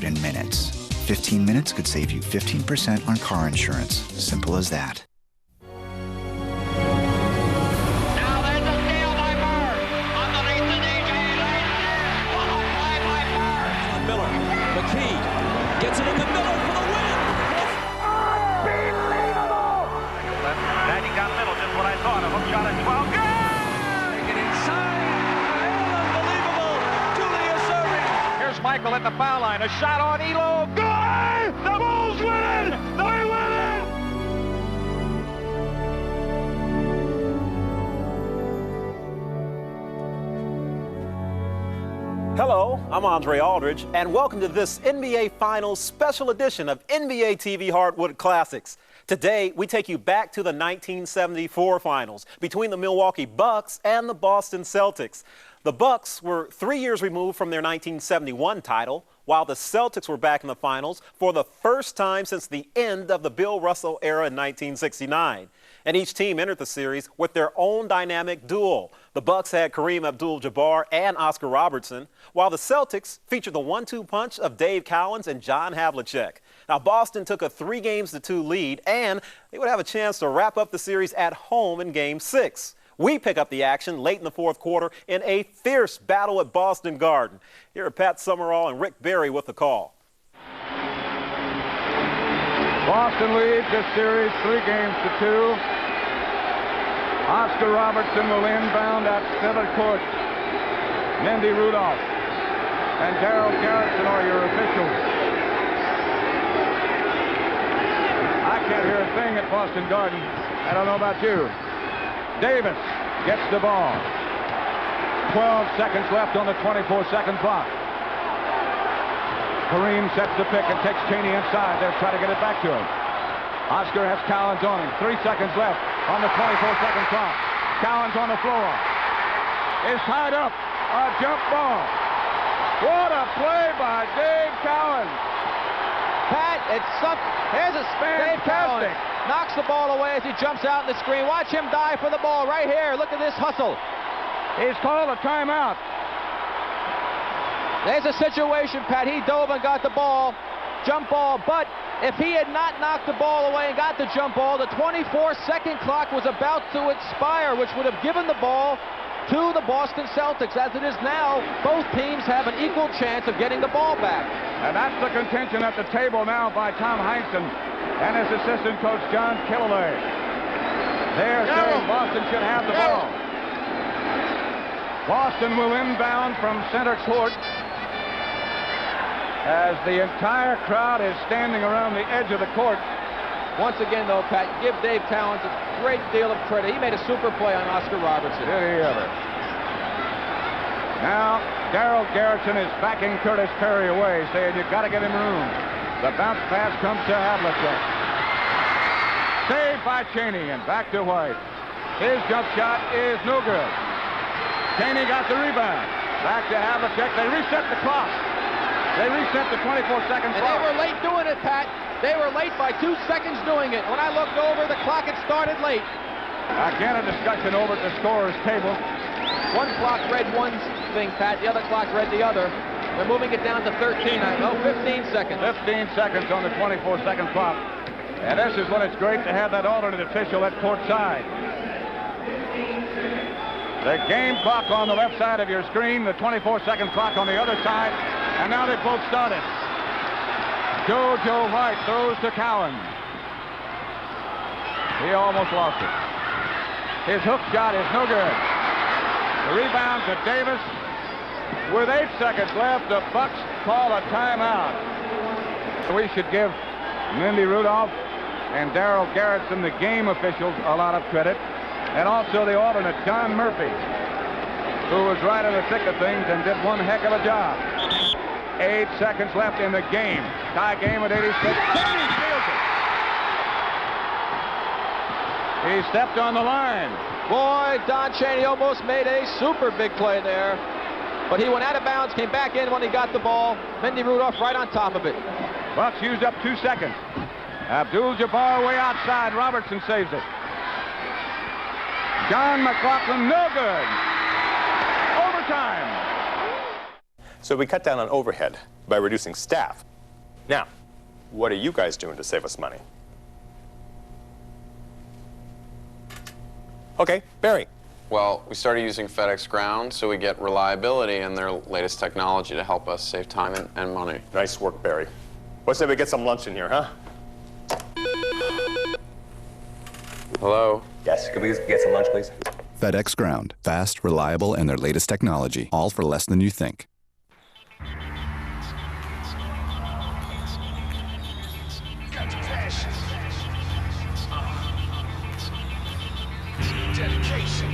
but in minutes. 15 minutes could save you 15% on car insurance. Simple as that. Now there's a steal by Bird. Underneath the DJ lane. Followed by Bird. On Miller. McKee gets it into Miller for the win. Unbelievable! Then he got Middle, just what I thought. A hook shot at 12. Good! Take it inside. Unbelievable. Julius serving. Here's Michael at the foul line. A shot on Elo. Good! The Bulls win it! They win it! Hello, I'm Andre Aldridge, and welcome to this NBA Finals special edition of NBA TV Hardwood Classics. Today, we take you back to the 1974 Finals between the Milwaukee Bucks and the Boston Celtics. The Bucks were 3 years removed from their 1971 title, while the Celtics were back in the finals for the first time since the end of the Bill Russell era in 1969. And each team entered the series with their own dynamic duo. The Bucks had Kareem Abdul-Jabbar and Oscar Robertson, while the Celtics featured the 1-2 punch of Dave Cowens and John Havlicek. Now, Boston took a 3-2 lead, and they would have a chance to wrap up the series at home in Game 6. We pick up the action late in the fourth quarter in a fierce battle at Boston Garden. Here are Pat Summerall and Rick Barry with the call. Boston leads this series 3-2. Oscar Robertson will inbound at center court. Mindy Rudolph and Darrell Garrison are your officials. I can't hear a thing at Boston Garden. I don't know about you. Davis gets the ball. 12 seconds left on the 24-second clock. Kareem sets the pick and takes Cheney inside. They'll try to get it back to him. Oscar has Cowens on him. 3 seconds left on the 24-second clock. Cowens on the floor. Is tied up. A jump ball. What a play by Dave Cowens. Pat, here's a Dave Cowens knocks the ball away as he jumps out in the screen. Watch him dive for the ball right here. Look at this hustle. He's called a timeout. There's a situation, Pat. He dove and got the ball, jump ball, but if he had not knocked the ball away and got the jump ball, the 24-second clock was about to expire, which would have given the ball to the Boston Celtics. As it is now, both teams have an equal chance of getting the ball back. And that's the contention at the table now by Tom Heinsohn and his assistant coach, John Killalay. They're saying Boston should have the ball. Boston will inbound from center court as the entire crowd is standing around the edge of the court. Once again, though, Pat, give Dave Cowens a great deal of credit. He made a super play on Oscar Robertson. Did he ever? Now, Darrell Garrison is backing Curtis Perry away, saying you've got to get him room. The bounce pass comes to Havlicek. Saved by Cheney, and back to White. His jump shot is no good. Cheney got the rebound. Back to Havlicek. They reset the clock. They reset the 24-second clock. And they were late doing it, Pat. They were late by 2 seconds doing it. When I looked over, the clock had started late. Again, a discussion over at the scorer's table. One clock read one thing, Pat. The other clock read the other. They're moving it down to 13. I know, 15 seconds. 15 seconds on the 24-second clock. And this is when it's great to have that alternate official at court side. The game clock on the left side of your screen, the 24-second clock on the other side, and now they've both started. Joe White throws to Cowens. He almost lost it. His hook shot is no good. The rebound to Davis. With 8 seconds left, the Bucks call a timeout. We should give Mindy Rudolph and Darrell Garrison, the game officials, a lot of credit. And also the alternate, John Murphy, who was right in the thick of things and did one heck of a job. 8 seconds left in the game. Tie game at 86. Cheney steals it. He stepped on the line. Boy, Don Cheney almost made a super big play there. But he went out of bounds, came back in when he got the ball. Mindy Rudolph right on top of it. Bucks used up 2 seconds. Abdul-Jabbar way outside. Robertson saves it. John McGlocklin, no good. Overtime. So we cut down on overhead by reducing staff. Now, what are you guys doing to save us money? Okay, Barry. Well, we started using FedEx Ground, so we get reliability and their latest technology to help us save time and money. Nice work, Barry. Let's say we get some lunch in here, huh? Hello? Yes, could we get some lunch, please? FedEx Ground. Fast, reliable, and their latest technology. All for less than you think. Dedication.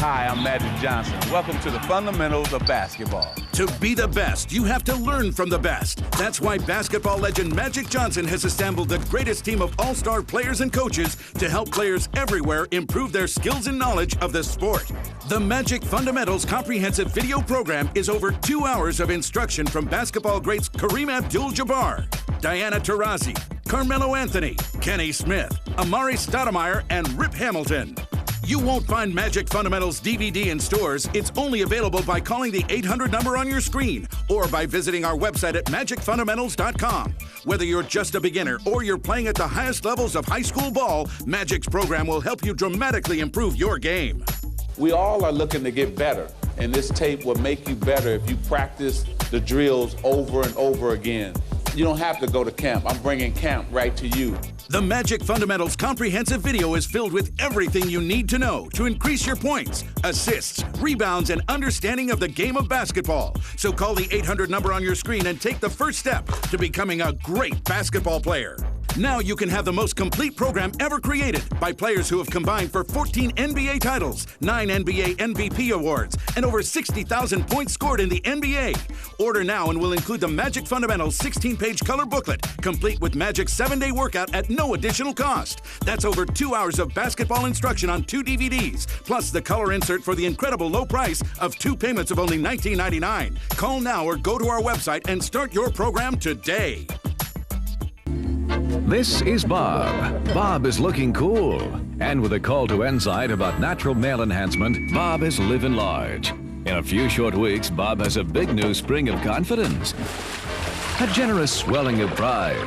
Hi, I'm Magic Johnson. Welcome to the fundamentals of basketball. To be the best, you have to learn from the best. That's why basketball legend Magic Johnson has assembled the greatest team of all-star players and coaches to help players everywhere improve their skills and knowledge of the sport. The Magic Fundamentals comprehensive video program is over 2 hours of instruction from basketball greats Kareem Abdul-Jabbar, Diana Taurasi, Carmelo Anthony, Kenny Smith, Amari Stoudemire, and Rip Hamilton. You won't find Magic Fundamentals DVD in stores. It's only available by calling the 800 number on your screen or by visiting our website at magicfundamentals.com. Whether you're just a beginner or you're playing at the highest levels of high school ball, Magic's program will help you dramatically improve your game. We all are looking to get better, and this tape will make you better if you practice the drills over and over again. You don't have to go to camp. I'm bringing camp right to you. The Magic Fundamentals comprehensive video is filled with everything you need to know to increase your points, assists, rebounds, and understanding of the game of basketball. So call the 800 number on your screen and take the first step to becoming a great basketball player. Now you can have the most complete program ever created by players who have combined for 14 NBA titles, 9 NBA MVP awards, and over 60,000 points scored in the NBA. Order now and we'll include the Magic Fundamentals 16-page color booklet, complete with Magic's 7-day workout at no additional cost. That's over 2 hours of basketball instruction on 2 DVDs, plus the color insert for the incredible low price of 2 payments of only $19.99. Call now or go to our website and start your program today. This is Bob. Bob is looking cool. And with a call to insight about natural male enhancement, Bob is living large. In a few short weeks, Bob has a big new spring of confidence. A generous swelling of pride.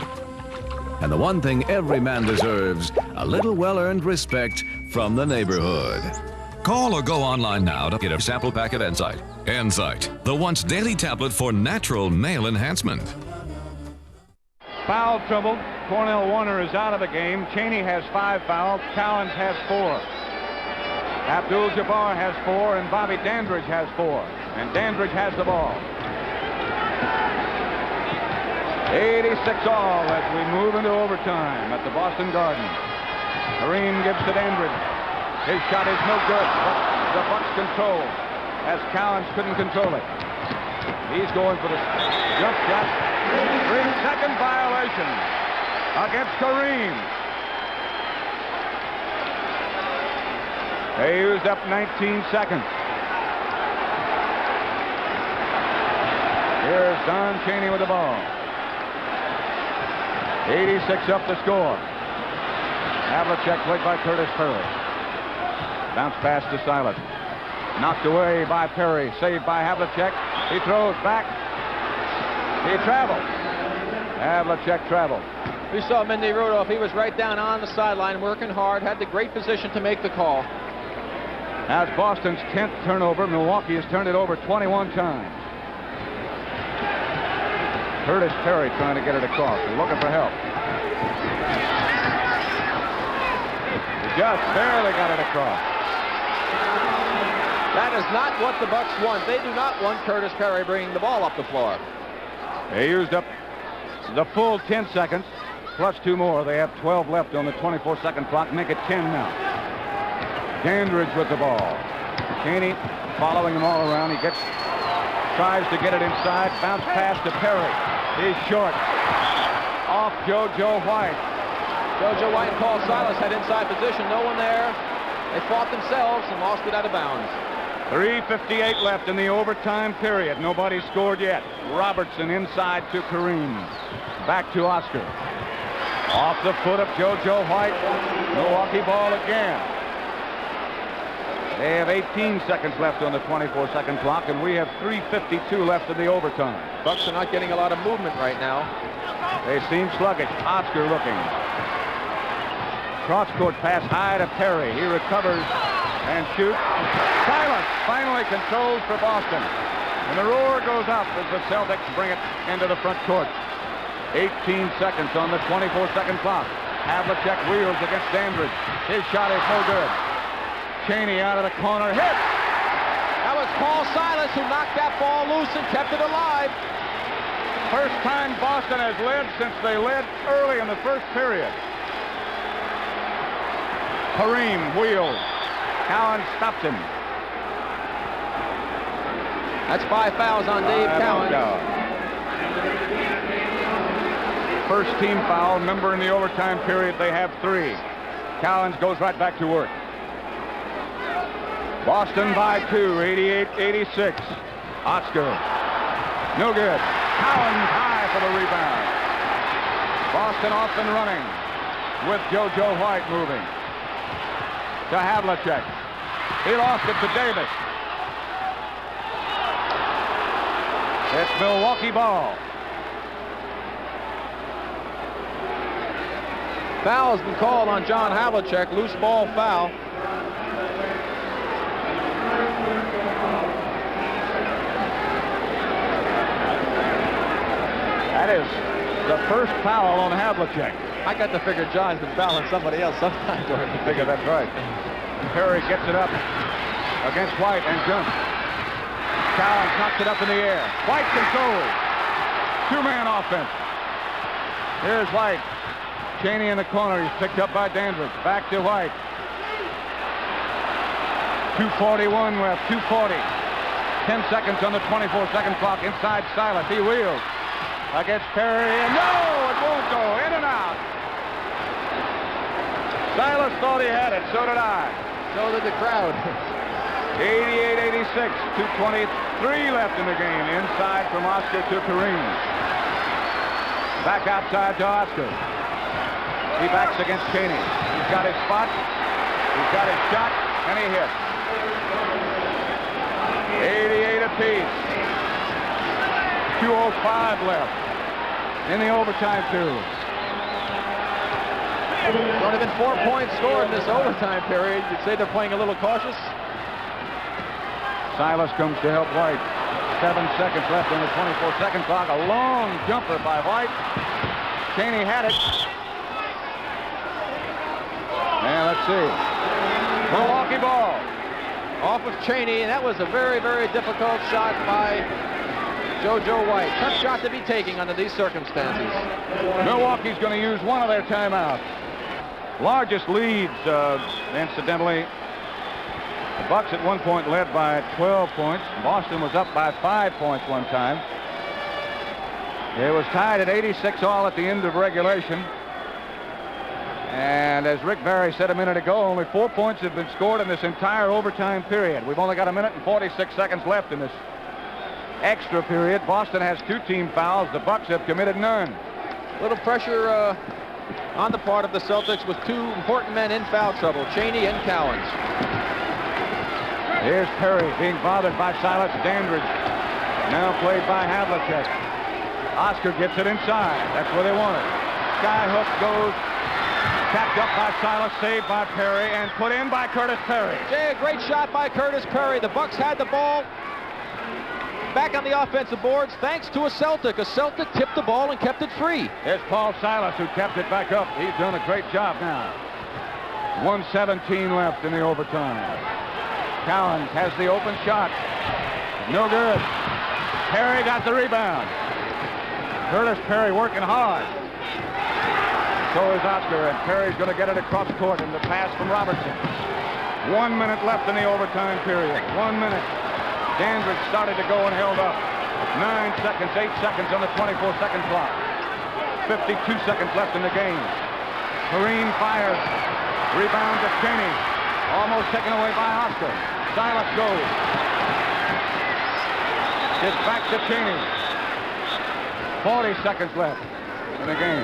And the one thing every man deserves, a little well-earned respect from the neighborhood. Call or go online now to get a sample pack of Insight. Insight, the once daily tablet for natural male enhancement. Foul trouble. Cornell Warner is out of the game. Chaney has 5 fouls. Cowens has 4. Abdul-Jabbar has 4, and Bobby Dandridge has 4. And Dandridge has the ball. 86 all as we move into overtime at the Boston Garden. Kareem gives to Dandridge. His shot is no good, but the Bucks control as Cowens couldn't control it. He's going for the jump shot. 3-second violation against Kareem. They used up 19 seconds. Here's Don Chaney with the ball. 86 up the score. Havlicek played by Curtis Perry. Bounce pass to Silas. Knocked away by Perry. Saved by Havlicek. He throws back. He traveled. Havlicek traveled. We saw Mindy Rudolph. He was right down on the sideline working hard. Had the great position to make the call. That's Boston's 10th turnover. Milwaukee has turned it over 21 times. Curtis Perry trying to get it across. They're looking for help. He just barely got it across. That is not what the Bucks want. They do not want Curtis Perry bringing the ball up the floor. They used up the full 10 seconds, plus 2 more. They have 12 left on the 24-second clock. Make it 10 now. Dandridge with the ball. Chaney following them all around. He tries to get it inside. Bounce pass to Perry. He's short. Off JoJo White. JoJo White and Paul Silas had inside position. No one there. They fought themselves and lost it out of bounds. 3:58 left in the overtime period. Nobody scored yet. Robertson inside to Kareem. Back to Oscar. Off the foot of JoJo White. Milwaukee ball again. They have 18 seconds left on the 24-second clock, and we have 3:52 left in the overtime. Bucks are not getting a lot of movement right now. They seem sluggish. Oscar looking. Cross-court pass high to Perry. He recovers and shoots. Silas finally controls for Boston. And the roar goes up as the Celtics bring it into the front court. 18 seconds on the 24-second clock. Havlicek wheels against Dandridge. His shot is no good. Chaney out of the corner. Hit! That was Paul Silas who knocked that ball loose and kept it alive. First time Boston has led since they led early in the first period. Kareem wheels. Cowens stops him. That's 5 fouls on Dave Cowens. First team foul. Remember, in the overtime period, they have 3. Cowens goes right back to work. Boston by 2, 88-86. Oscar. No good. Cowens high for the rebound. Boston off and running with JoJo White moving. To Havlicek. He lost it to Davis. It's Milwaukee ball. Foul has been called on John Havlicek. Loose ball foul. That is the first foul on Havlicek. I got to figure John's been fouling somebody else sometime. I figure that's right. Perry gets it up against White and jumps. Cowens knocks it up in the air. White controls. 2-man offense. Here's White. Chaney in the corner. He's picked up by Dandridge. Back to White. 2:41 left. 2:40. 10 seconds on the 24-second clock. Inside Silas. He wheels against Perry. And no, it won't go. In and out. Silas thought he had it. So did I. So did the crowd. 88-86. 2:23 left in the game. Inside from Oscar to Kareem. Back outside to Oscar. He backs against Chaney. He's got his spot. He's got his shot. And he hits. 88 apiece. 2:05 left in the overtime period. There's only been 4 points scored in this overtime period. You'd say they're playing a little cautious. Silas comes to help White. 7 seconds left on the 24-second clock. A long jumper by White. Chaney had it. And let's see. Milwaukee ball. Off of Chaney, and that was a very, very difficult shot by JoJo White. Tough shot to be taking under these circumstances. Milwaukee's going to use one of their timeouts. Largest leads, incidentally. The Bucks at one point led by 12 points. Boston was up by 5 points one time. It was tied at 86 all at the end of regulation. And as Rick Barry said a minute ago, only 4 points have been scored in this entire overtime period. We've only got 1 minute and 46 seconds left in this extra period. Boston has 2 team fouls. The Bucks have committed none. Little pressure on the part of the Celtics with 2 important men in foul trouble, Chaney and Cowens. Here's Perry being bothered by Silas. Dandridge now played by Havlicek. Oscar gets it inside. That's where they want it. Skyhook goes. Tapped up by Silas, saved by Perry, and put in by Curtis Perry. Jay, a great shot by Curtis Perry. The Bucks had the ball back on the offensive boards thanks to a Celtic. A Celtic tipped the ball and kept it free. There's Paul Silas who kept it back up. He's done a great job now. 1:17 left in the overtime. Cowens has the open shot. No good. Perry got the rebound. Curtis Perry working hard. So is Oscar, and Perry's going to get it across court in the pass from Robertson. 1 minute left in the overtime period. 1 minute. Dandridge started to go and held up. 9 seconds, 8 seconds on the 24-second clock. 52 seconds left in the game. Kareem fires. Rebound to Chaney. Almost taken away by Oscar. Silas goes. It's back to Chaney. 40 seconds left in the game.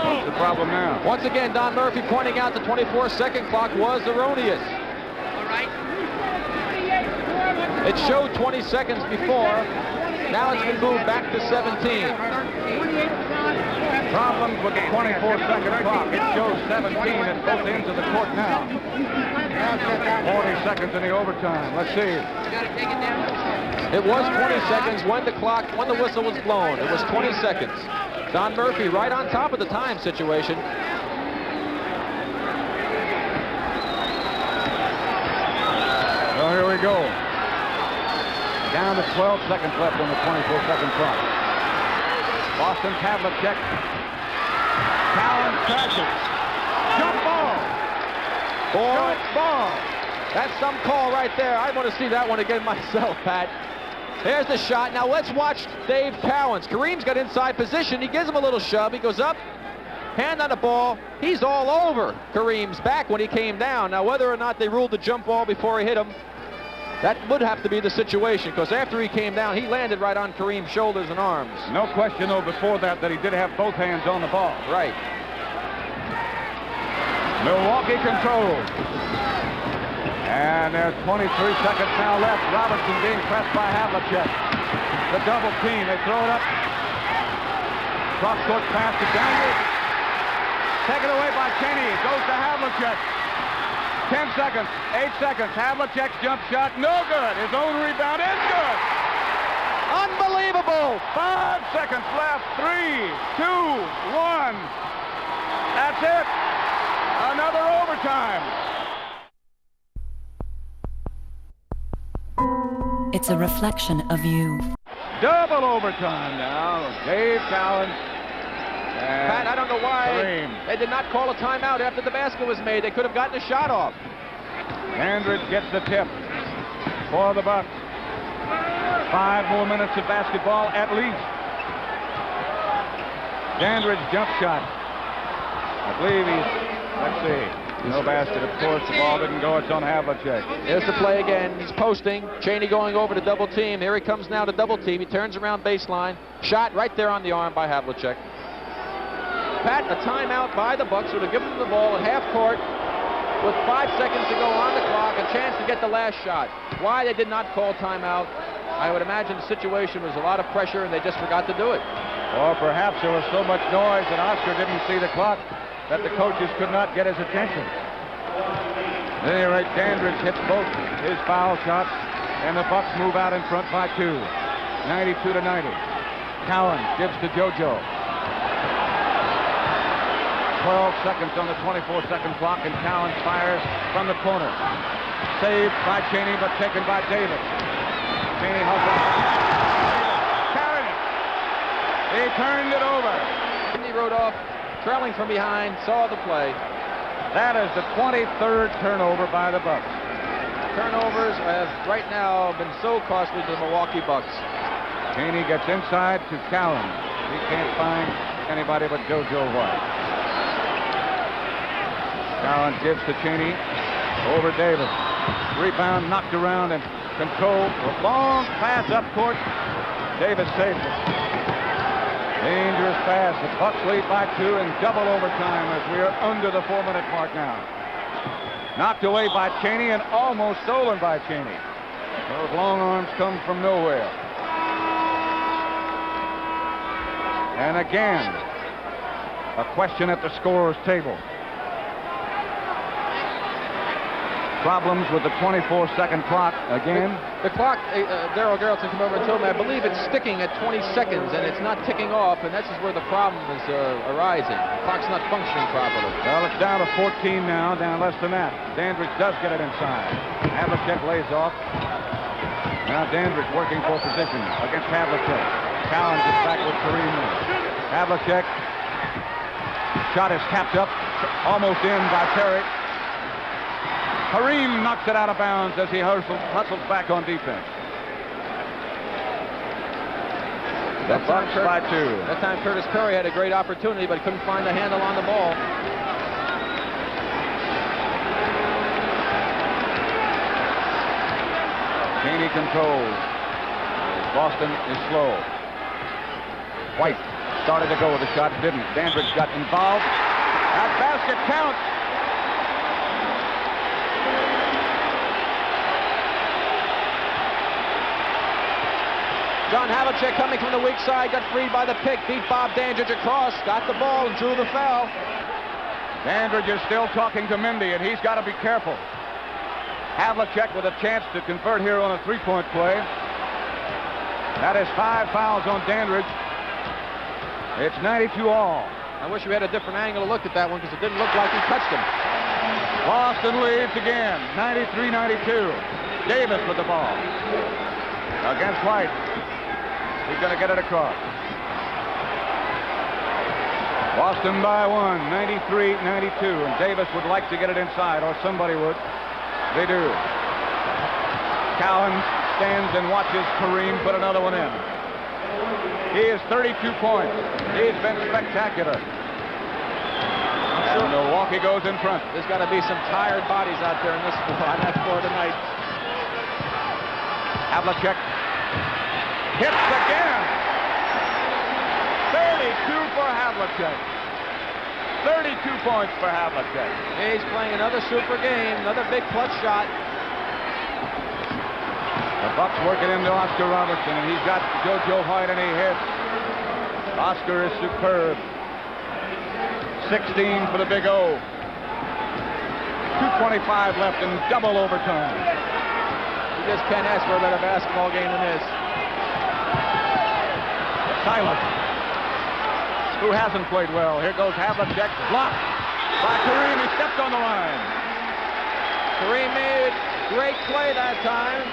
What's the problem now? Once again, Don Murphy pointing out the 24-second clock was erroneous. It showed 20 seconds before. Now it's been moved back to 17. Problems with the 24-second clock. It shows 17 at both ends of the court now. 40 seconds in the overtime. Let's see. It was 20 seconds when the whistle was blown. It was 20 seconds. Don Murphy right on top of the time situation. Well, here we go. Down to 12 seconds left on the 24-second clock. Boston's Havlicek. Cowens crashes. Jump ball. Jump ball. That's some call right there. I want to see that one again myself, Pat. There's the shot. Now let's watch Dave Cowens. Kareem's got inside position. He gives him a little shove. He goes up, hand on the ball. He's all over Kareem's back when he came down. Now whether or not they ruled the jump ball before he hit him, that would have to be the situation, because after he came down, he landed right on Kareem's shoulders and arms. No question, though, before that he did have both hands on the ball. Right. Milwaukee controls. And there's 23 seconds now left. Robertson being pressed by Havlicek. The double team. They throw it up. Cross-court pass to Dandridge. Taken away by Cheney. It goes to Havlicek. 10 seconds, 8 seconds. Havlicek's jump shot, no good. His own rebound is good. Unbelievable. 5 seconds left. 3, 2, 1. That's it. Another overtime. It's a reflection of you. Double overtime now. Dave Cowens. Pat, I don't know why Kareem. they did not call a timeout after the basket was made. They could have gotten a shot off. Dandridge gets the tip for the Bucks. 5 more minutes of basketball at least. Dandridge jump shot. I believe let's see. No basket, of course. The ball didn't go. It's on Havlicek. Here's the play again. He's posting. Cheney going over to double team. Here he comes now to double team. He turns around baseline. Shot right there on the arm by Havlicek. Pat, a timeout by the Bucks would have given them the ball at half court with 5 seconds to go on the clock, a chance to get the last shot. Why they did not call timeout, I would imagine the situation was a lot of pressure and they just forgot to do it. Or perhaps there was so much noise and Oscar didn't see the clock that the coaches could not get his attention. At any rate, Dandridge hits both his foul shots and the Bucks move out in front by 2. 92 to 90. Cowens gives to JoJo. 12 seconds on the 24-second clock, and Cowens fires from the corner. Saved by Cheney, but taken by Davis. Cheney hustles. Carried it. He turned it over. He rode off, trailing from behind, saw the play. That is the 23rd turnover by the Bucks. Turnovers have right now been so costly to the Milwaukee Bucks. Cheney gets inside to Cowens. He can't find anybody but JoJo White. Cowens gives to Cheney over Davis. Rebound knocked around and controlled. A long pass up court. Davis saves it. Dangerous pass. The Bucks lead by 2 in double overtime as we are under the 4-minute mark now. Knocked away by Cheney and almost stolen by Cheney. Those long arms come from nowhere. And again, a question at the scorer's table. Problems with the 24-second clock again. The clock, Darryl Geraldson came over and told me, I believe it's sticking at 20 seconds and it's not ticking off, and that's where the problem is arising. The clock's not functioning properly. Well, it's down to 14 now, down less than that. Dandridge does get it inside. Havlicek lays off. Now Dandridge working for position against Havlicek. Cowens is back with Kareem. Havlicek. Shot is tapped up, almost in by Terry. Kareem knocks it out of bounds as he hustles back on defense. The Bucks by 2. That time Curtis Curry had a great opportunity, but couldn't find a handle on the ball. Cheney controls. Boston is slow. White started to go with the shot, didn't. Dandridge got involved. That basket counts. John Havlicek coming from the weak side, got freed by the pick, beat Bob Dandridge across, got the ball and drew the foul. Dandridge is still talking to Mindy, and he's got to be careful. Havlicek with a chance to convert here on a three-point play. That is 5 fouls on Dandridge. It's 92 all. I wish we had a different angle to look at that one because it didn't look like he touched him. Boston leads again, 93-92. Davis with the ball. Against White. He's going to get it across. Boston by 1, 93-92. And Davis would like to get it inside, or somebody would. They do. Cowens stands and watches Kareem put another one in. He is 32 points. He's been spectacular. And Milwaukee goes in front. There's got to be some tired bodies out there on that floor tonight. Havlicek hits again. 32 for Havlicek. 32 points for Havlicek. He's playing another super game, another big clutch shot. The Bucks working into Oscar Robertson, and he's got JoJo White, and he hits. Oscar is superb. 16 for the Big O. 2:25 left in double overtime. You just can't ask for a better basketball game than this. Silas, who hasn't played well. Here goes Havlicek, blocked by Kareem. He stepped on the line. Kareem made a great play that time.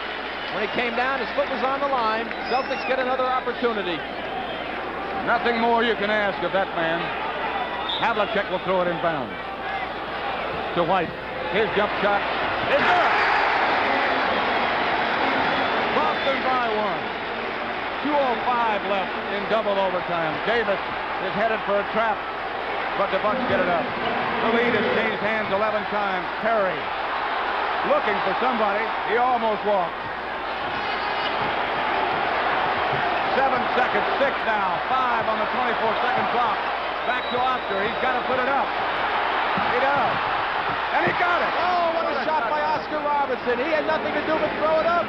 When he came down, his foot was on the line. Celtics get another opportunity. Nothing more you can ask of that man. Havlicek will throw it in bounds. To White. His jump shot is good. Boston by 1. 2:05 left in double overtime. Davis is headed for a trap, but the Bucks get it up. The lead has changed hands 11 times. Perry looking for somebody. He almost walked. 7 seconds, 6 now, 5 on the 24-second clock. Back to Oscar. He's got to put it up. He does. And he got it. Oh, what a shot by Oscar Robertson. He had nothing to do but throw it up.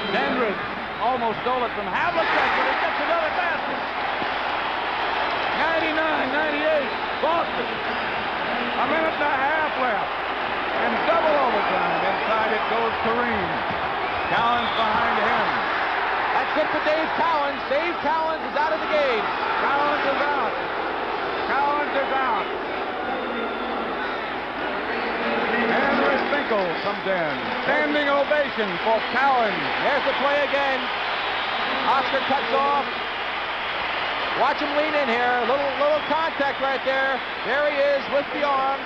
Dandridge almost stole it from Havlicek, but he gets another basket. 99-98, Boston. A minute and a half left. And double overtime. Inside it goes Kareem. Cowens behind him. That's it for Dave Cowens. Dave Cowens is out of the game. Cowens is out. Cowens is out. Henry Finkel comes in. Standing ovation for Cowens. There's the play again. Oscar cuts off. Watch him lean in here. Little contact right there. There he is with the arm.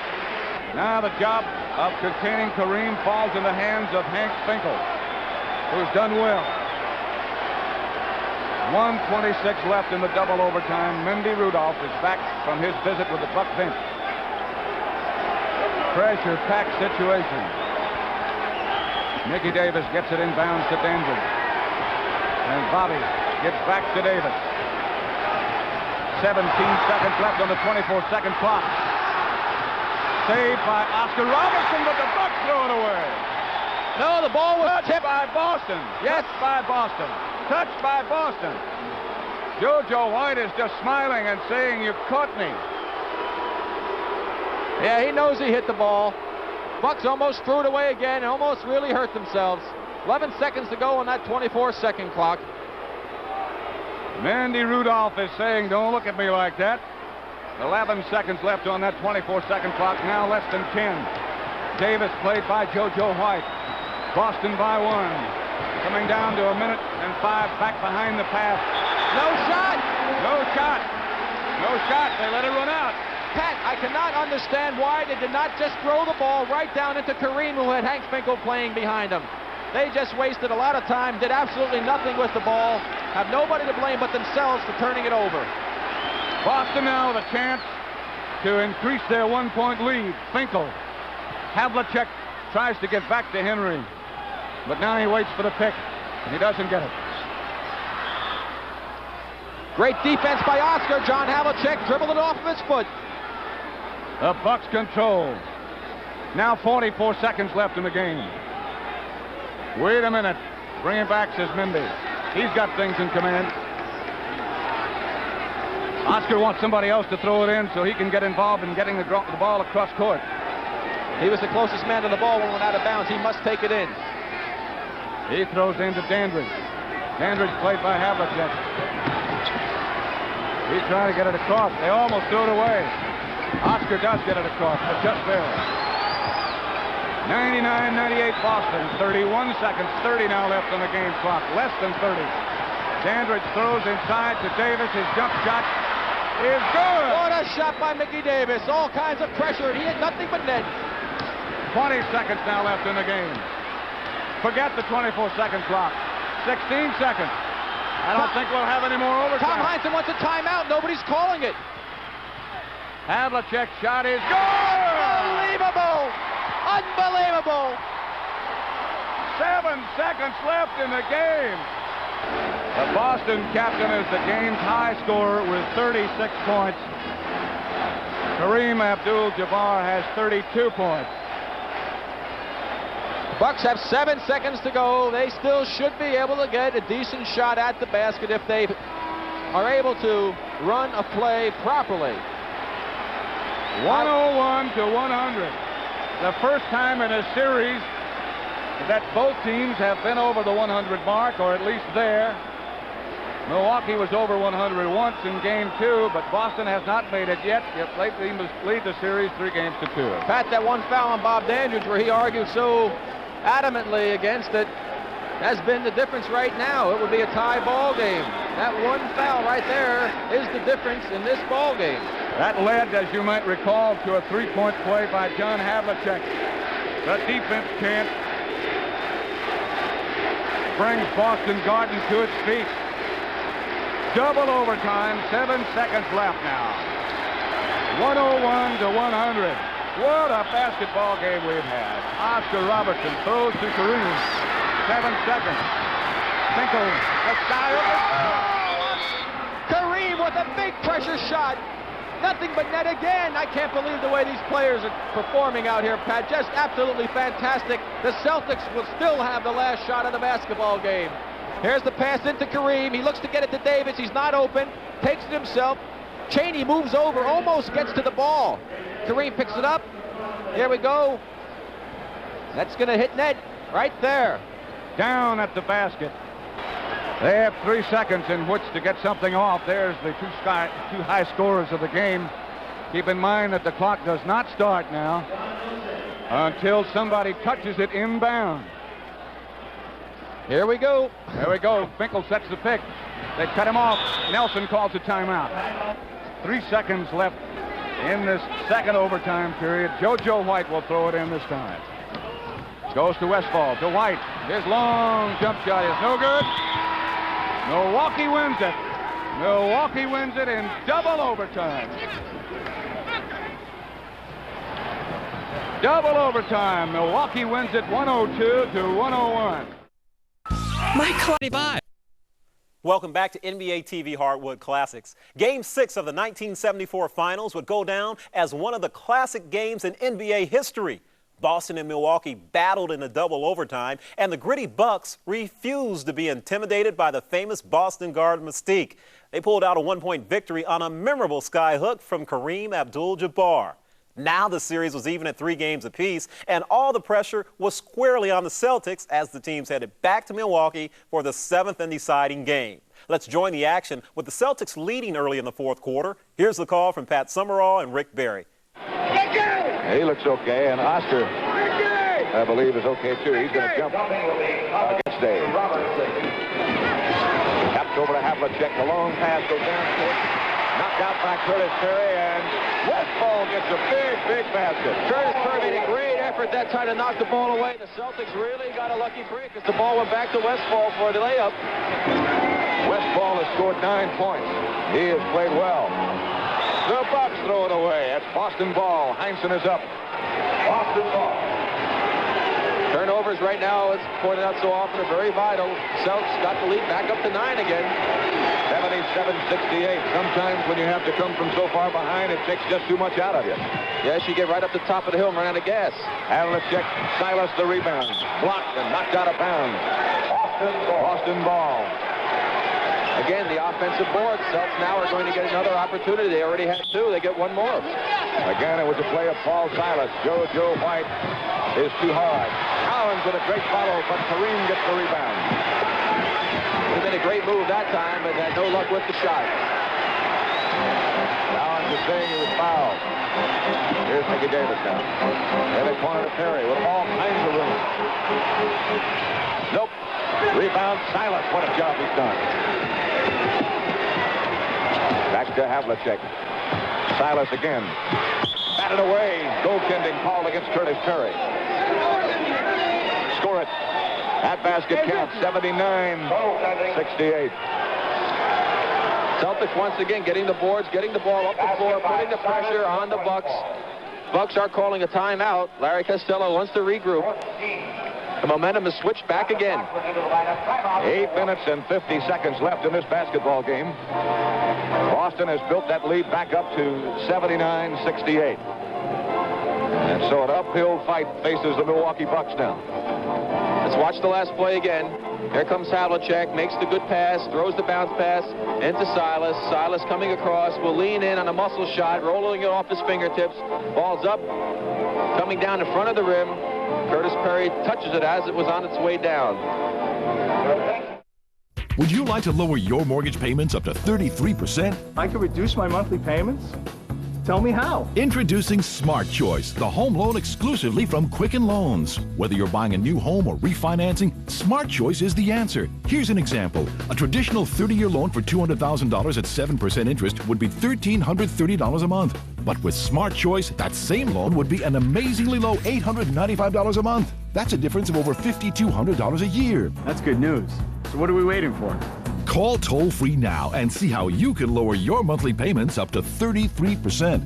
Now the job of containing Kareem falls in the hands of Hank Finkel, who's done well. 1:26 left in the double overtime. Mindy Rudolph is back from his visit with the Buck bench. Pressure-packed situation. Mickey Davis gets it inbounds to Dandridge. And Bobby gets back to Davis. 17 seconds left on the 24-second clock. Saved by Oscar Robertson, but the Bucks throw it away. No, the ball was tipped by Boston. Yes, by Boston. Touched by Boston. JoJo White is just smiling and saying, "You caught me." Yeah, he knows he hit the ball. Bucks almost threw it away again, almost really hurt themselves. 11 seconds to go on that 24-second clock. Mindy Rudolph is saying, "Don't look at me like that." 11 seconds left on that 24-second clock, now less than 10. Davis played by JoJo White. Boston by 1. Coming down to a minute and 5 back behind the pass. No shot! No shot! No shot. They let it run out. Pat, I cannot understand why they did not just throw the ball right down into Kareem, who had Hank Finkel playing behind him. They just wasted a lot of time, did absolutely nothing with the ball, have nobody to blame but themselves for turning it over. Boston now with a chance to increase their 1-point lead. Finkel. Havlicek tries to get back to Henry, but now he waits for the pick, and he doesn't get it. Great defense by Oscar. John Havlicek dribbled it off of his foot. The Bucks control. Now 44 seconds left in the game. Wait a minute. Bring him back, says Mimby. He's got things in command. Oscar wants somebody else to throw it in so he can get involved in getting the ball across court. He was the closest man to the ball when it went out of bounds. He must take it in. He throws into Dandridge. Dandridge played by Havlicek. He's trying to get it across. They almost threw it away. Oscar does get it across, but just barely. 99-98 Boston. 31 seconds. 30 now left on the game clock. Less than 30. Dandridge throws inside to Davis. His jump shot is good. What a shot by Mickey Davis. All kinds of pressure. He had nothing but net. 20 seconds now left in the game. Forget the 24-second clock. 16 seconds. I don't think we'll have any more overtime. Tom Heinsohn wants a timeout. Nobody's calling it. Havlicek shot is good. Unbelievable. Unbelievable. 7 seconds left in the game. The Boston captain is the game's high scorer with 36 points. Kareem Abdul-Jabbar has 32 points. Bucks have 7 seconds to go. They still should be able to get a decent shot at the basket if they are able to run a play properly. 101 to 100. The first time in a series that both teams have been over the 100 mark, or at least there. Milwaukee was over 100 once in Game 2, but Boston has not made it yet. Yet they must lead the series 3-2. Pat, that one foul on Bob Dandridge where he argued so adamantly against it has been the difference right now. It would be a tie ball game. That one foul right there is the difference in this ball game. That led, as you might recall, to a three-point play by John Havlicek. The defense can't bring Boston Garden to its feet. Double overtime, 7 seconds left now. 101 to 100. What a basketball game we've had. Oscar Robertson throws to Kareem. 7 seconds. Finkel, the sky open. Kareem with a big pressure shot. Nothing but net again. I can't believe the way these players are performing out here, Pat. Just absolutely fantastic. The Celtics will still have the last shot of the basketball game. Here's the pass into Kareem. He looks to get it to Davis. He's not open. Takes it himself. Chaney moves over, almost gets to the ball. Kareem picks it up. Here we go. That's going to hit net right there. Down at the basket. They have 3 seconds in which to get something off. There's the two high scorers of the game. Keep in mind that the clock does not start now until somebody touches it inbound. Here we go. There we go. Finkel sets the pick. They cut him off. Nelson calls a timeout. 3 seconds left in this second overtime period. JoJo White will throw it in this time. Goes to Westphal, to White. His long jump shot is no good. Milwaukee wins it. Milwaukee wins it in double overtime. Double overtime. Milwaukee wins it 102 to 101. Michael 25. Welcome back to NBA TV Hardwood Classics. Game 6 of the 1974 Finals would go down as one of the classic games in NBA history. Boston and Milwaukee battled in a double overtime, and the gritty Bucks refused to be intimidated by the famous Boston guard mystique. They pulled out a one-point victory on a memorable skyhook from Kareem Abdul-Jabbar. Now the series was even at 3 games apiece, and all the pressure was squarely on the Celtics as the teams headed back to Milwaukee for the 7th and deciding game. Let's join the action with the Celtics leading early in the 4th quarter. Here's the call from Pat Summerall and Rick Barry. He looks okay, and Oscar, I believe, is okay too. He's going to jump against Dave. Tapped over to Havlicek. The long pass goes down court. Knocked out by Curtis Curry, and Westphal gets a big basket. Curtis Curry made a great effort that time to knock the ball away. The Celtics really got a lucky break as the ball went back to Westphal for the layup. Westphal has scored 9 points. He has played well. The Bucks throw it away. That's Boston ball. Heinsohn is up. Boston ball. Turnovers right now, as pointed out so often, are very vital. Celtics got the lead back up to 9 again. 77 Sometimes when you have to come from so far behind, it takes just too much out of you. Yes, you get right up the top of the hill and run out of gas. Havlicek, Silas the rebound. Blocked and knocked out of bounds. Boston ball. Again, the offensive board. Celts now are going to get another opportunity. They already had two. They get one more. Again, it was a play of Paul Silas. Joe White is too hard. Cowens with a great follow, but Kareem gets the rebound. Would have been a great move that time, but had no luck with the shot. Cowens is saying he was fouled. Here's Mickey Davis now. In the corner to Perry with all kinds of room. Nope. Rebound Silas. What a job he's done. Back to Havlicek. Silas again. Batted away. Goaltending call against Curtis Perry. Score it. That basket counts. 79-68. Celtics once again getting the boards, getting the ball up the floor, putting the pressure on the Bucks. Bucks are calling a timeout. Larry Costello wants to regroup. The momentum is switched back again. 8 minutes and 50 seconds left in this basketball game. Boston has built that lead back up to 79-68. And so an uphill fight faces the Milwaukee Bucks now. Let's watch the last play again. Here comes Havlicek, makes the good pass, throws the bounce pass into Silas. Silas coming across, will lean in on a muscle shot, rolling it off his fingertips. Ball's up, coming down in front of the rim. Curtis Perry touches it as it was on its way down. Would you like to lower your mortgage payments up to 33%? I could reduce my monthly payments? Tell me how. Introducing Smart Choice, the home loan exclusively from Quicken Loans. Whether you're buying a new home or refinancing, Smart Choice is the answer. Here's an example. A traditional 30-year loan for $200,000 at 7% interest would be $1,330 a month. But with Smart Choice, that same loan would be an amazingly low $895 a month. That's a difference of over $5,200 a year. That's good news. So what are we waiting for? Call toll-free now and see how you can lower your monthly payments up to 33%.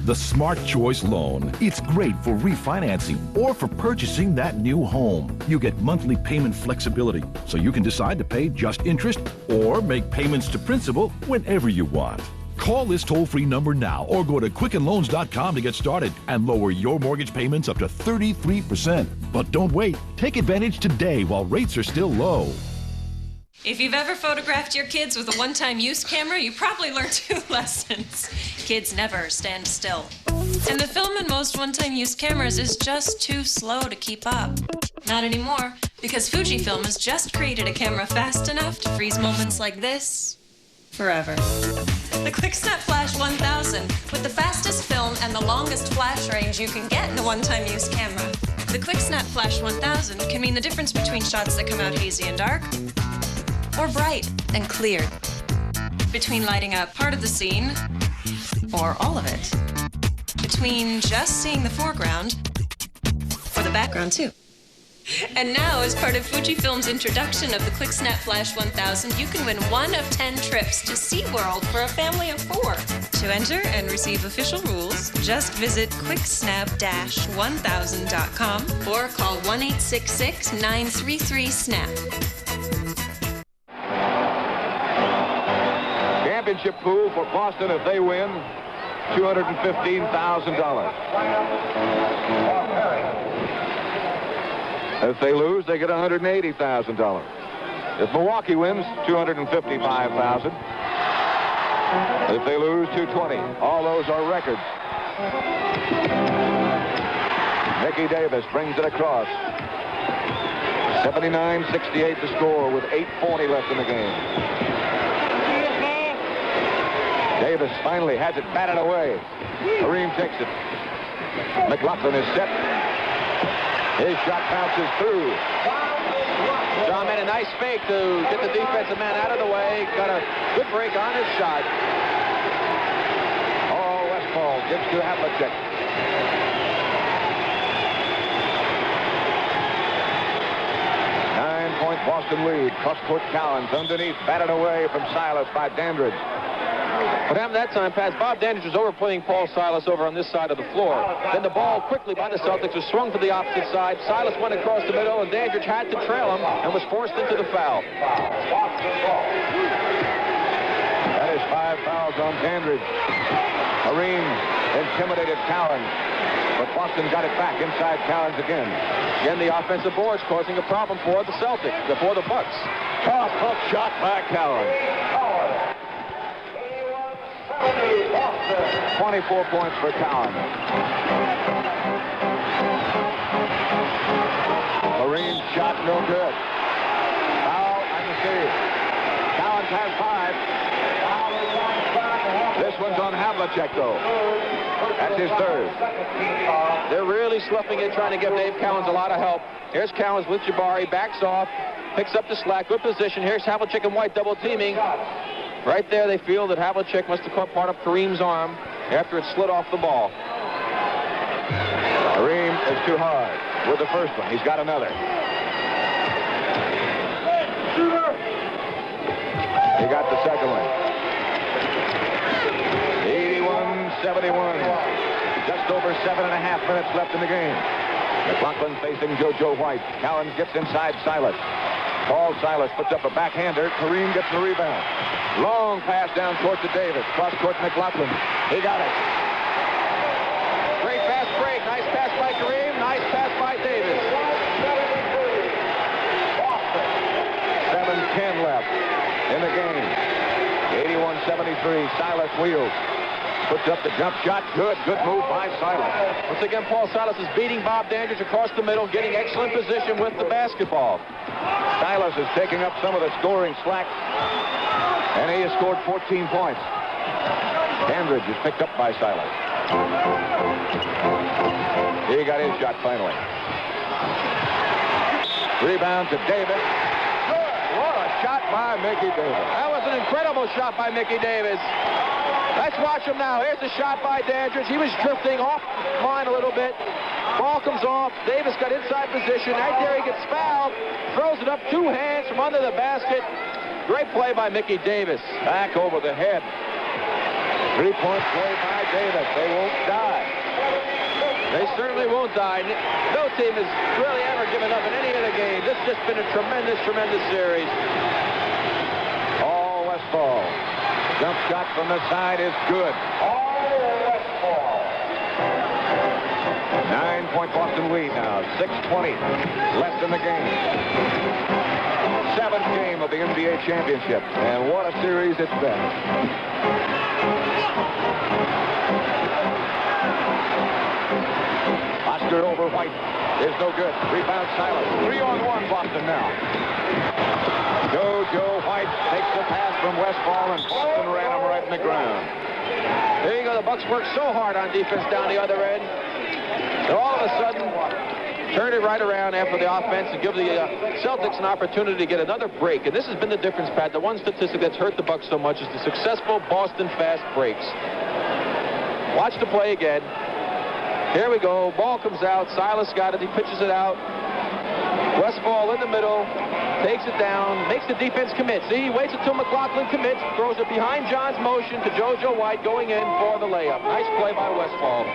The Smart Choice Loan. It's great for refinancing or for purchasing that new home. You get monthly payment flexibility, so you can decide to pay just interest or make payments to principal whenever you want. Call this toll-free number now or go to quickenloans.com to get started and lower your mortgage payments up to 33%. But don't wait. Take advantage today while rates are still low. If you've ever photographed your kids with a one-time use camera, you probably learned 2 lessons. Kids never stand still. And the film in most one-time use cameras is just too slow to keep up. Not anymore, because Fujifilm has just created a camera fast enough to freeze moments like this forever. The QuickSnap Flash 1000, with the fastest film and the longest flash range you can get in a one-time use camera. The QuickSnap Flash 1000 can mean the difference between shots that come out hazy and dark, or bright and clear. Between lighting up part of the scene, or all of it. Between just seeing the foreground, or the background too. And now, as part of Fujifilm's introduction of the QuickSnap Flash 1000, you can win 1 of 10 trips to SeaWorld for a family of 4. To enter and receive official rules, just visit quicksnap-1000.com or call 1-866-933-SNAP. Championship pool for Boston if they win, $215,000. If they lose, they get $180,000. If Milwaukee wins, $255,000. If they lose, $220,000. All those are records. Mickey Davis brings it across. 79-68 to score with 8:40 left in the game. Davis finally has it batted away. Kareem takes it. McGlocklin is set. His shot bounces through. John made a nice fake to get the defensive man out of the way. Got a good break on his shot. Oh, Westphal gives to Havlicek. Nine-point Boston lead. Cross-court Cowens underneath, batted away from Silas by Dandridge. What happened that time, Pat? Bob Dandridge was overplaying Paul Silas over on this side of the floor. Then the ball quickly by the Celtics was swung to the opposite side. Silas went across the middle, and Dandridge had to trail him and was forced into the foul. on Dandridge. Kareem intimidated Cowens, but Boston got it back inside Cowens again. Again, the offensive boards causing a problem for the Celtics, for the Bucks. Tough hook shot by Cowens. 24 points for Cowens. Kareem's shot no good. Foul and the save. Cowens has 5. This one's on Havlicek, though. That's his third. They're really sloughing it, trying to give Dave Cowens a lot of help. Here's Cowens with Jabbar. He backs off, picks up the slack. Good position. Here's Havlicek and White double teaming. Right there, they feel that Havlicek must have caught part of Kareem's arm after it slid off the ball. Kareem is too hard with the first one. He's got another. He got the second one. 81-71. Just over 7.5 minutes left in the game. McGlocklin facing JoJo White. Cowens gets inside Silas. Paul Silas puts up a backhander. Kareem gets the rebound. Long pass down court to Davis. Cross court McGlocklin. He got it. Great fast break. Nice pass by Kareem. Nice pass by Davis. 7:10 left in the game. 81-73. Silas wheels. Puts up the jump shot. Good move by Silas. Once again, Paul Silas is beating Bob Dandridge across the middle, getting excellent position with the basketball. Silas is taking up some of the scoring slack, and he has scored 14 points. Dandridge is picked up by Silas. He got his shot finally. Rebound to Davis. What a shot by Mickey Davis. That was an incredible shot by Mickey Davis. Let's watch him now. Here's the shot by Dandridge. He was drifting off line a little bit. Ball comes off. Davis got inside position. Right there he gets fouled. Throws it up 2 hands from under the basket. Great play by Mickey Davis. Back over the head. 3-point play by Davis. They won't die. They certainly won't die. No team has really ever given up in any other game. This has just been a tremendous, tremendous series. All Westphal. Jump shot from the side is good. All Westphal. 9-point Boston lead now. 6:20 left in the game. 7th game of the NBA championship. And what a series it's been. Oscar over White is no good. Rebound Silas. 3-on-1 Boston now. JoJo White takes the pass from Westphal, and Boston ran him right in the ground. There you go. The Bucks worked so hard on defense down the other end. And all of a sudden, turned it right around after the offense and give the Celtics an opportunity to get another break. And this has been the difference, Pat. The one statistic that's hurt the Bucks so much is the successful Boston fast breaks. Watch the play again. Here we go. Ball comes out. Silas got it. He pitches it out. Westphal in the middle. Takes it down. Makes the defense commit. See, he waits until McGlocklin commits. Throws it behind John's motion to JoJo White going in for the layup. Nice play by Westphal.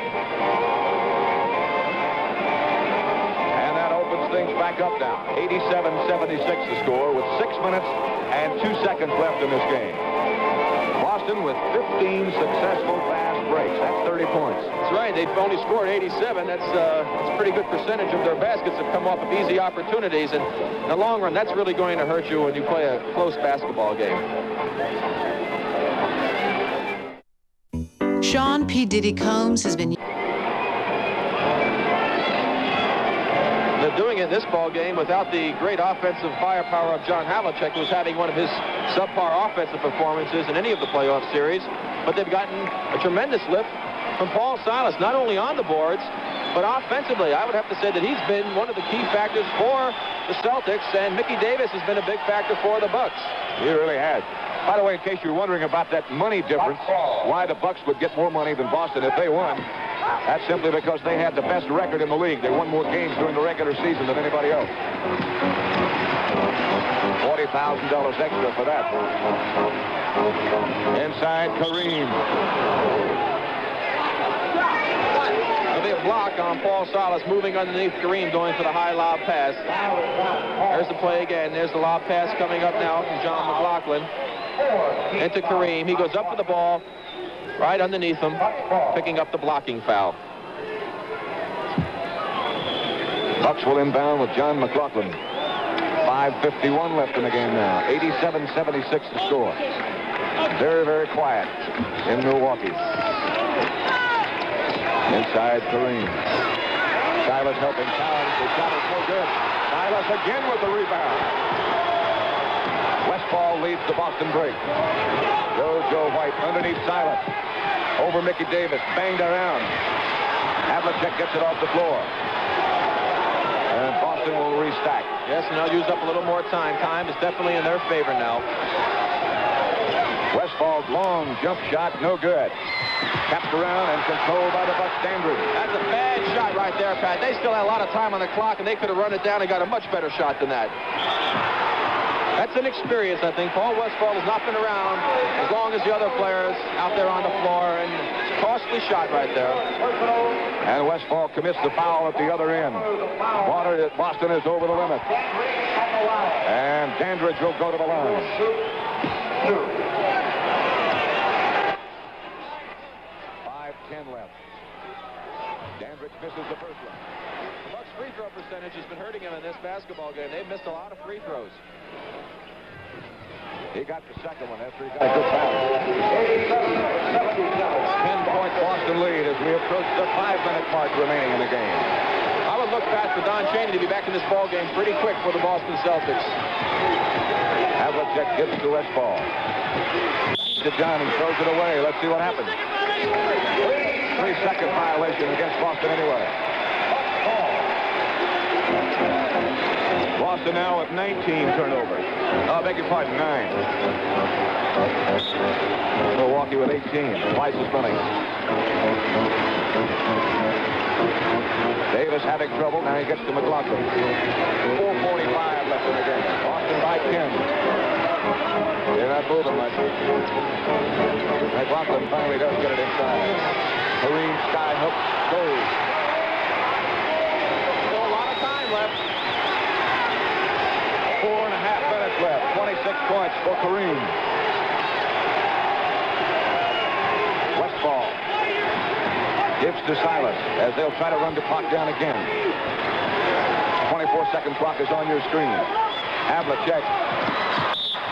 And that opens things back up now. 87-76 the score with 6 minutes and 2 seconds left in this game. Boston with 15 successful fast breaks. That's 30 points. That's right. They've only scored 87. That's a pretty good percentage of their baskets have come off of easy opportunities. And in the long run, that's really going to hurt you when you play a close basketball game. Sean P. Diddy Combs has been... They're doing it in this ball game without the great offensive firepower of John Havlicek, who's having one of his subpar offensive performances in any of the playoff series. But they've gotten a tremendous lift from Paul Silas, not only on the boards, but offensively. I would have to say that he's been one of the key factors for the Celtics, and Mickey Davis has been a big factor for the Bucks. He really has. By the way, in case you're wondering about that money difference, why the Bucks would get more money than Boston if they won, that's simply because they had the best record in the league. They won more games during the regular season than anybody else. $40,000 extra for that. Inside Kareem. There'll be a block on Paul Silas moving underneath Kareem, going for the high lob pass. There's the play again. There's the lob pass coming up now from John McGlocklin. into Kareem. He goes up for the ball, right underneath him, picking up the blocking foul. Bucks will inbound with John McGlocklin. 5:51 left in the game now. 87-76 to score. Very, very quiet in Milwaukee. Inside Kareem. Silas helping Cowens. The shot is no good. Silas again with the rebound. Westphal leads the Boston break. Joe White underneath Silas. Over Mickey Davis. Banged around. Havlicek gets it off the floor. And Boston will restack. Yes, and they'll use up a little more time. Time is definitely in their favor now. Westphal's long jump shot, no good. Tapped around and controlled by the Bucks. Dandridge. That's a bad shot right there, Pat. They still had a lot of time on the clock, and they could have run it down and got a much better shot than that. That's an experience, I think. Paul Westphal has not been around as long as the other players out there on the floor, and costly shot right there. And Westphal commits the foul at the other end. Boston is over the limit. And Dandridge will go to the line. 5:10 left. Dandridge misses the first one. The Bucks' free throw percentage has been hurting him in this basketball game. They've missed a lot of free throws. He got the second one after he got a good foul. 10-point Boston lead as we approach the 5-minute mark remaining in the game. I would look past for Don Chaney to be back in this ball game pretty quick for the Boston Celtics. Havlicek gets to Westphal. To John, he throws it away. Let's see what happens. 3-second violation against Boston anyway. Boston now with 19 turnovers. I beg your pardon, 9. Milwaukee with 18. Twice as many. Davis having trouble. Now he gets to McGlocklin. 4:45 left in the game. Boston by 10. They're not moving much. McGlocklin finally does get it inside. Kareem sky hook goes. Still a lot of time left. 4.5 minutes left. 26 points for Kareem. Westphal gives to Silas as they'll try to run the clock down again. 24-second clock is on your screen. Havlicek.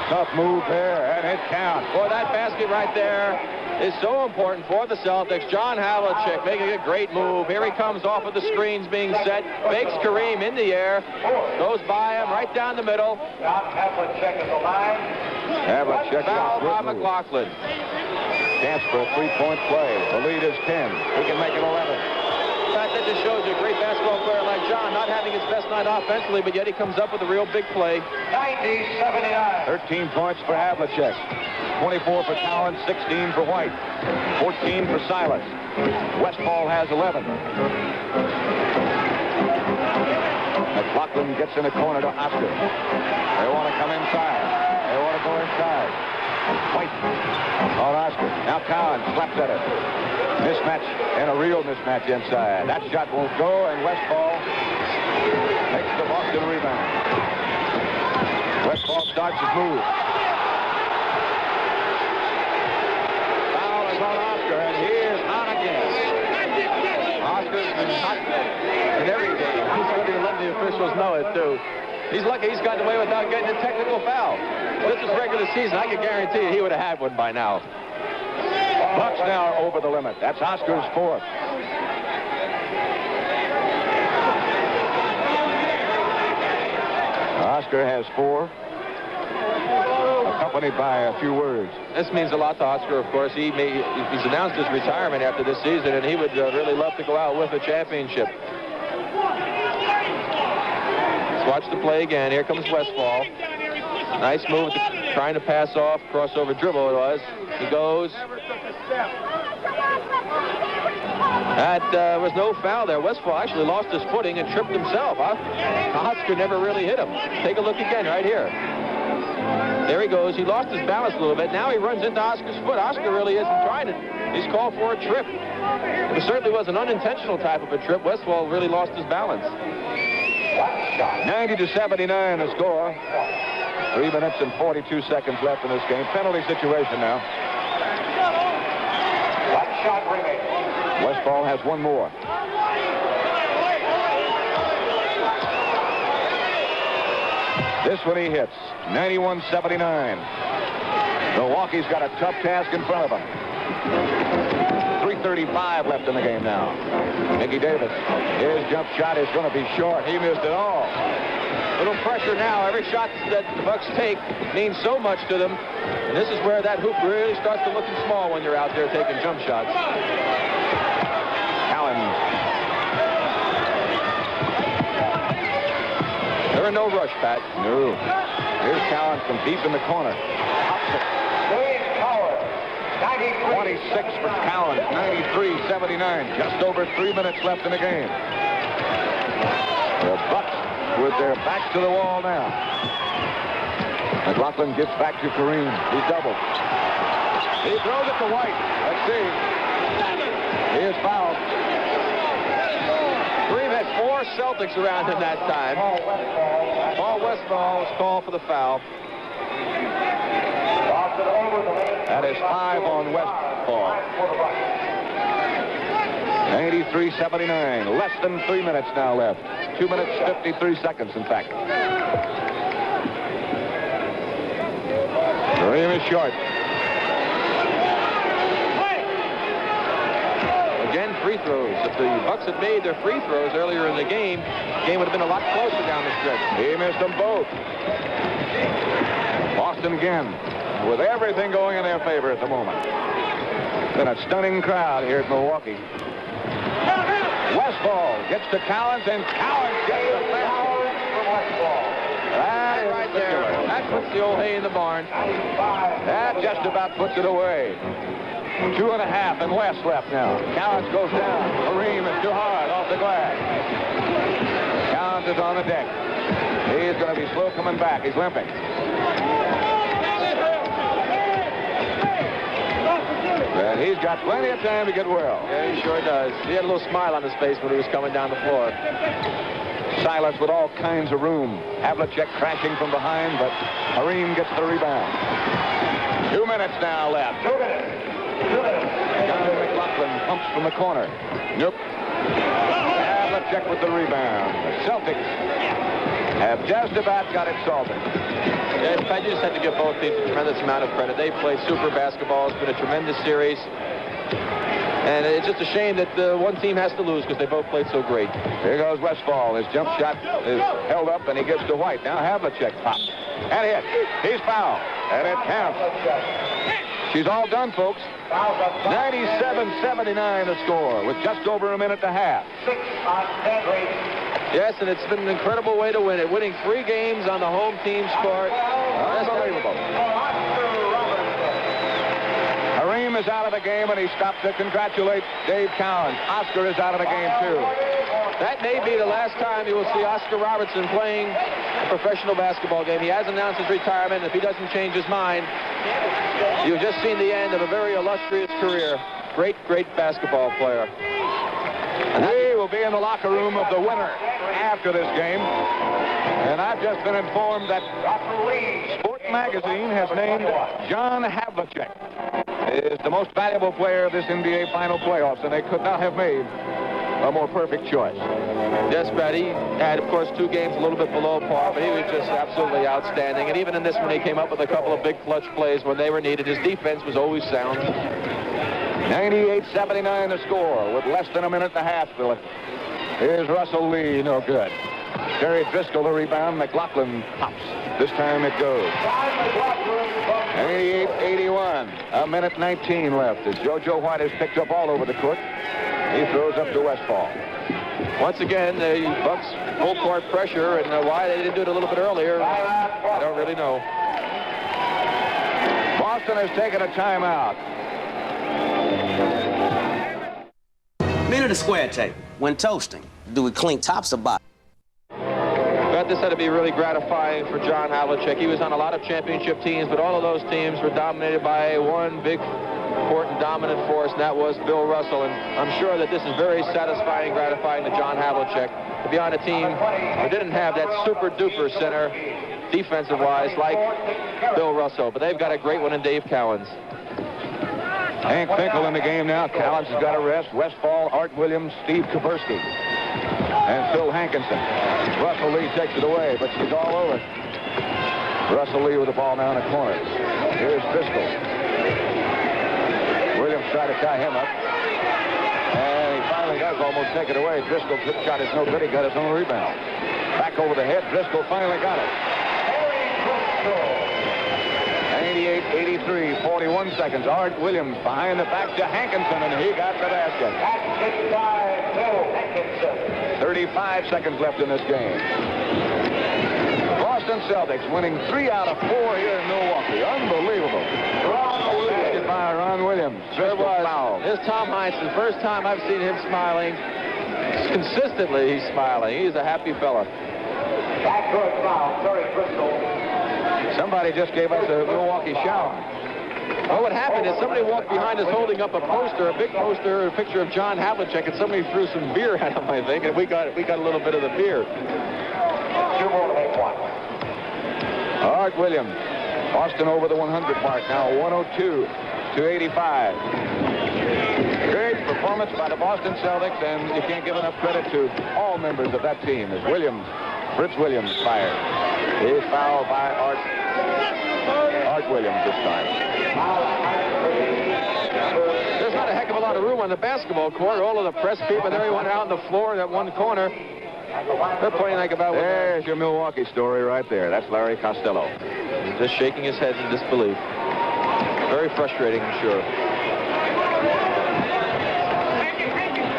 Tough move there, and it counts. Boy, that basket right there is so important for the Celtics. John Havlicek making a great move. Here he comes off of the screens being set. Fakes Kareem in the air. Goes by him right down the middle. Havlicek at the line. Havlicek fouled by McGlocklin. Chance for a 3-point play. The lead is 10. He can make it 11. In fact, that just shows you a great basketball player like John, not having his best night offensively, but yet he comes up with a real big play. 90-79. 13 points for Havlicek. 24 for Cowens, 16 for White. 14 for Silas. Westphal has 11. McGlocklin gets in the corner to Oscar. They want to come inside. They want to go inside. White on Oscar. Now Cowens slaps at it. Mismatch, and a real mismatch inside. That shot won't go, and Westphal makes the Boston rebound. Westphal starts his move. Foul is on Oscar, and he is on again. Oscar's been hot in every game. He's going to let the officials know it, too. He's lucky he's gotten away without getting a technical foul. This is regular season. I can guarantee you he would have had one by now. Bucks now over the limit. That's Oscar's 4th. Oscar has 4, accompanied by a few words. This means a lot to Oscar, of course. He's announced his retirement after this season, and he would really love to go out with a championship. Let's watch the play again. Here comes Westphal. Nice move, trying to pass off, crossover dribble it was. He goes. That was no foul there. Westphal actually lost his footing and tripped himself. Oscar never really hit him. Take a look again right here. There he goes. He lost his balance a little bit. Now he runs into Oscar's foot. Oscar really isn't trying to. He's called for a trip. It certainly was an unintentional type of a trip. Westphal really lost his balance. 90-79 the score. 3 minutes and 42 seconds left in this game. Penalty situation now. One shot remaining. Westphal has one more. This one he hits. 91-79. Milwaukee's got a tough task in front of them. 3:35 left in the game now. Mickey Davis. His jump shot is going to be short. He missed it all. Little pressure now. Every shot that the Bucks take means so much to them. And this is where that hoop really starts to look small when you're out there taking jump shots. Cowens. They're in no rush, Pat. No. Here's Cowens from deep in the corner. 26 for Cowens. 93-79. Just over 3 minutes left in the game. The Bucks with their backs to the wall now. McGlocklin gets back to Kareem. He's doubled. He throws it to White. Let's see. He is fouled. Kareem had 4 Celtics around him that time. Paul Westphal was called for the foul. That is 5 on Westphal. 93-79. Less than 3 minutes now left. 2 minutes, 53 seconds, in fact. Kareem is short. Again, free throws. If the Bucks had made their free throws earlier in the game would have been a lot closer down the stretch. He missed them both. Boston again, with everything going in their favor at the moment. Been a stunning crowd here at Milwaukee. Westphal gets to Cowens, and Cowens gets the foul from Westphal. That is right there. That puts the old hay in the barn. That just about puts it away. 2.5 and less left now. Cowens goes down. Kareem is too hard off the glass. Cowens is on the deck. He's going to be slow coming back. He's limping. And he's got plenty of time to get well. Yeah, he sure does. He had a little smile on his face when he was coming down the floor. Silas with all kinds of room. Havlicek crashing from behind, but Kareem gets the rebound. 2 minutes now left. 2 minutes. McGlocklin pumps from the corner. Nope. Havlicek with the rebound. The Celtics have just about got it salted. Yeah, I just have to give both teams a tremendous amount of credit. They played super basketball. It's been a tremendous series. And it's just a shame that one team has to lose because they both played so great. Here goes Westphal. His jump shot is held up, and he gives to White. Now Havlicek pops. And hit. He's fouled. And it counts. She's all done, folks. 97-79 the score with just over a minute and a half. 6 on Dandridge. Yes, and it's been an incredible way to win it. Winning 3 games on the home team's part. Unbelievable. Kareem is out of the game, and he stopped to congratulate Dave Cowens. Oscar is out of the game, too. That may be the last time you will see Oscar Robertson playing a professional basketball game. He has announced his retirement. If he doesn't change his mind, you've just seen the end of a very illustrious career. Great, great basketball player. And we will be in the locker room of the winner after this game. And I've just been informed that Sport Magazine has named John Havlicek is the most valuable player of this NBA final playoffs, and they could not have made a more perfect choice. Yes, Pat, he had, of course, 2 games a little bit below par, but he was just absolutely outstanding. And even in this one, he came up with a couple of big clutch plays when they were needed. His defense was always sound. 98-79 the score with less than a minute and a half, Philip. Here's Russell Lee, no good. Terry Driscoll the rebound. McGlocklin pops. This time it goes. 88-81. A minute 19 left as JoJo White has picked up all over the court. He throws up to Westphal. Once again, the Bucks full court pressure, and why they didn't do it a little bit earlier, I don't really know. Boston has taken a timeout. Men of the square table, when toasting, do we clean tops or bottoms? But this had to be really gratifying for John Havlicek. He was on a lot of championship teams, but all of those teams were dominated by one big, important, dominant force, and that was Bill Russell. And I'm sure that this is very satisfying and gratifying to John Havlicek to be on a team that didn't have that super-duper center defensive-wise, like Bill Russell. But they've got a great one in Dave Cowens. Hank Finkel in the game now. Cowens has got a rest. Westphal, Art Williams, Steve Kaburski, and Phil Hankinson. Russell Lee takes it away, but she's all over. Russell Lee with the ball now in the corner. Here's Driscoll. Williams tried to tie him up, and he finally does almost take it away. Driscoll's hip shot is no good. He got his own rebound. Back over the head. Driscoll finally got it. 98-83, 41 seconds. Art Williams behind the back to Hankinson, and he got the basket. 35 seconds left in this game. Boston Celtics winning 3 out of 4 here in Milwaukee. Unbelievable. Basket by Ron Williams. There was. Here's Tom Heinsohn. First time I've seen him smiling. Consistently, he's smiling. He's a happy fella. Backcourt foul. Sorry, Crystal. Somebody just gave us a Milwaukee shower. Well, what happened is somebody walked behind us holding up a poster, a big poster, a picture of John Havlicek, and somebody threw some beer at him, I think, and we got a little bit of the beer. 2 more to make 1. Art Williams. Boston over the 100 mark now, 102-85. Great performance by the Boston Celtics, and you can't give enough credit to all members of that team as Fritz Williams fired. He's fouled by Art Williams this time. There's not a heck of a lot of room on the basketball court. All of the press people and everyone out on the floor in that one corner. They're playing like about... There's your Milwaukee story right there. That's Larry Costello. He's just shaking his head in disbelief. Very frustrating, I'm sure.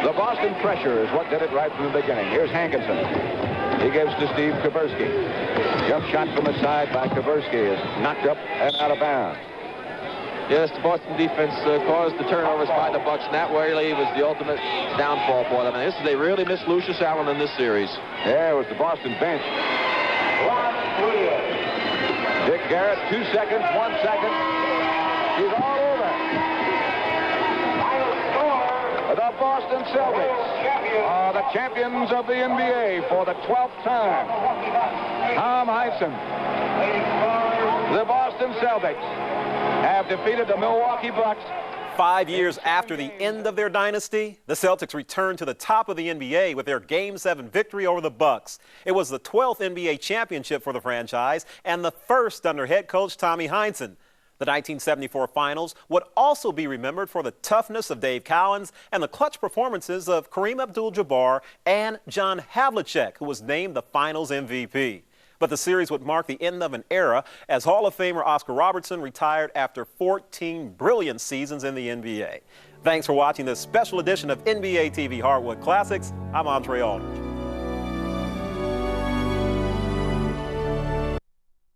The Boston pressure is what did it right from the beginning. Here's Hankinson. He gives to Steve Kaburski. Jump shot from the side by Kaburski is knocked up and out of bounds. Yes, the Boston defense caused the turnovers by the Bucks, and that really was the ultimate downfall for them. And they really missed Lucius Allen in this series. Yeah, it was the Boston bench. Dick Garrett, 2 seconds, 1 second. He's all over. The Boston Celtics are the champions of the NBA for the 12th time. Tom Heinsohn. The Boston Celtics have defeated the Milwaukee Bucks. 5 years after the end of their dynasty, the Celtics returned to the top of the NBA with their Game 7 victory over the Bucks. It was the 12th NBA championship for the franchise and the first under head coach Tommy Heinsohn. The 1974 finals would also be remembered for the toughness of Dave Cowens and the clutch performances of Kareem Abdul-Jabbar and John Havlicek, who was named the finals MVP. But the series would mark the end of an era as Hall of Famer Oscar Robertson retired after 14 brilliant seasons in the NBA. Thanks for watching this special edition of NBA TV Hardwood Classics. I'm Andre Aldridge.